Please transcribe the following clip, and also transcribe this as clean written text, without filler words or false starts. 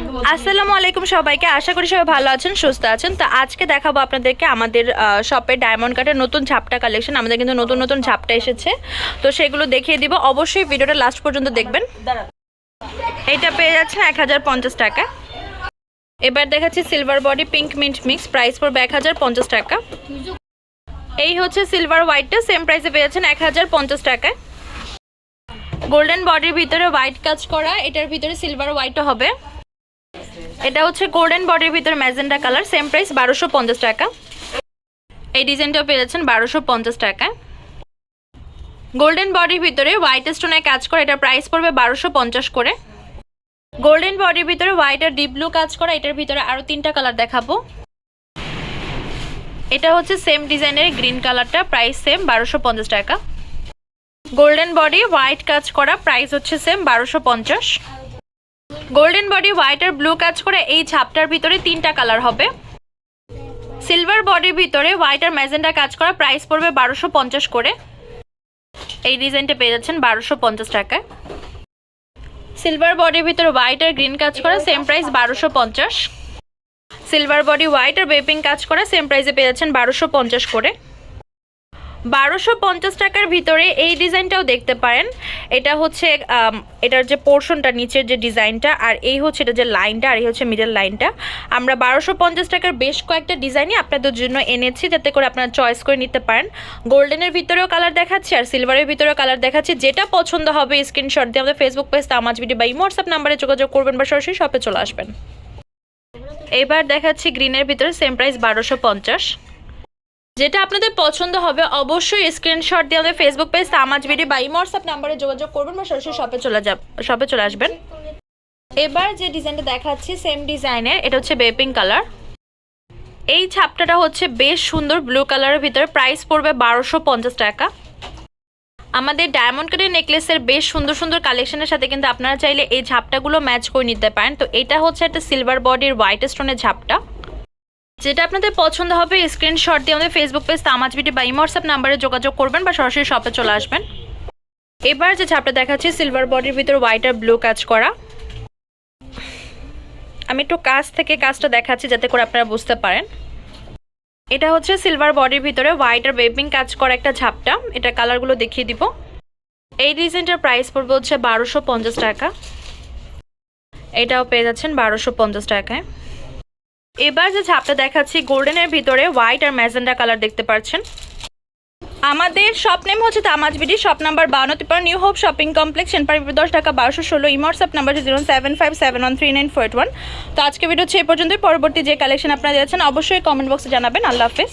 আসসালামু আলাইকুম সবাইকে, আশা করি সবাই ভালো আছেন, সুস্থ আছেন। তো আজকে দেখাবো আপনাদেরকে আমাদের শপে ডায়মন্ড কাটের নতুন ঝাপটা কালেকশন। আমাদের কিন্তু নতুন নতুন ঝাপটা এসেছে, তো সেগুলো দেখিয়ে দিব। অবশ্যই ভিডিওটা লাস্ট পর্যন্ত দেখবেন। এইটা পেয়ে যাচ্ছেন 1050 টাকা। এবার দেখাচ্ছি silver body pink mint mix, price পড়বে 1050 টাকা। এই হচ্ছে সিলভার হোয়াইটটা, সেম প্রাইসে পেয়ে যাচ্ছেন 1050 টাকায়। গোল্ডেন বডির ভিতরে হোয়াইট কাজ করা, এটার ভিতরে সিলভার হোয়াইটও হবে। এটা হচ্ছে গোল্ডেন বডির ভিতরে ম্যাজেন্ডা কালার, সেম প্রাইস 1250 টাকা। এই ডিজাইনটাও পেয়ে যাচ্ছেন 1250 টাকায়। গোল্ডেন বডির ভিতরে হোয়াইট স্টোনে কাজ করা, এটার প্রাইস পড়বে 1250 করে। গোল্ডেন বডির ভিতরে হোয়াইট আর ডিপ ব্লু কাজ করা, এটার ভিতরে আরও 3টা কালার দেখাবো। এটা হচ্ছে সেম ডিজাইনের গ্রিন কালারটা, প্রাইস সেম 1250 টাকা। গোল্ডেন বডি হোয়াইট কাজ করা, প্রাইস হচ্ছে সেম 1250। গোল্ডেন বডি হোয়াইট আর ব্লু কাজ করে এই ছাপটার ভিতরে 3টা কালার হবে। সিলভার বডির ভিতরে হোয়াইট আর ম্যাজেন্ডা কাজ করা, প্রাইস পড়বে 1250 করে। এই ডিজাইনটা পেয়ে যাচ্ছেন 1250 টাকায়। সিলভার বডির ভিতরে হোয়াইট আর গ্রিন কাজ করা, same price 1250। Silver body white আর বেপিং কাজ করা, সেম প্রাইসে পেয়ে যাচ্ছেন 1250 করে। 1250 টাকার ভিতরে এই ডিজাইনটাও দেখতে পারেন। এটা হচ্ছে এটার যে পোর্শনটা, নিচের যে ডিজাইনটা, আর এই হচ্ছে এটা যে লাইনটা, আর এই হচ্ছে মিডল লাইনটা। আমরা 1250 টাকার বেশ কয়েকটা ডিজাইনই আপনাদের জন্য এনেছি, যাতে করে আপনারা চয়েস করে নিতে পারেন। গোল্ডেনের ভিতরেও কালার দেখাচ্ছি আর সিলভারের ভিতরেও কালার দেখাচ্ছি। যেটা পছন্দ হবে স্ক্রিনশট দিয়ে আমাদের ফেসবুক পেজ তামাজ বিডি বা হোয়াটসঅ্যাপ নাম্বারে যোগাযোগ করবেন বা সরাসরি শপে চলে আসবেন। এবার দেখাচ্ছি গ্রিনের ভিতরে, সেম প্রাইস 1250। যেটা আপনাদের পছন্দ হবে অবশ্যই স্ক্রিনশট দিয়ে আমাদের ফেসবুক পেজ তামাজ বিডি বা হোয়াটসঅ্যাপ নাম্বারে যোগাযোগ করবেন বা সরাসরি শপে চলে আসবেন। এবার যে ডিজাইনটা দেখাচ্ছি সেম ডিজাইনের, এটা হচ্ছে বেপিং কালার। এই ছাপটাটা হচ্ছে বেশ সুন্দর ব্লু কালারের ভিতরে, প্রাইস পড়বে 1250 টাকা। আমাদের ডায়মন্ড কাটের নেকলেসের বেশ সুন্দর সুন্দর কালেকশনের সাথে কিন্তু আপনারা চাইলে এই ঝাপটাগুলো ম্যাচ করে নিতে পারেন। তো এটা হচ্ছে একটা সিলভার বডির হোয়াইট স্টোনের ঝাপটা। যেটা আপনাদের পছন্দ হবে স্ক্রিনশট দিয়ে আমাদের ফেসবুক পেজ তামাজ বিডি বা হোয়াটসঅ্যাপ নাম্বারে যোগাযোগ করবেন বা সরাসরি শপে চলে আসবেন। এবার যে ছাপটা দেখাচ্ছি সিলভার বডির ভিতর হোয়াইট আর ব্লু কাজ করা। আমি একটু কাছ থেকে কাজটা দেখাচ্ছি যাতে করে আপনারা বুঝতে পারেন। এটা হচ্ছে সিলভার বডির ভিতরে হোয়াইট আর বেপিং কাজ করা একটা ঝাপটা। এটা কালারগুলো দেখিয়ে দিব। এই ডিজাইনটার প্রাইস পড়বে হচ্ছে 1250 টাকা। এটাও পেয়ে যাচ্ছেন 1250 টাকায়। এবার যে ঝাপটা দেখাচ্ছি গোল্ডেনের ভিতরে হোয়াইট আর ম্যাজেন্ডা কালার দেখতে পাচ্ছেন। আমাদের শপ নেম হচ্ছে Tamaj BD, shop number 52 new hope shopping complex, Senpara 10 টাকা 1216। WhatsApp number 07571394881। তো আজকে ভিডিও হচ্ছে এই পর্যন্তই। পরবর্তী যে কালেকশন আপনারা যাচ্ছেন অবশ্যই কমেন্ট বক্সে জানাবেন। আল্লাহ হাফেজ।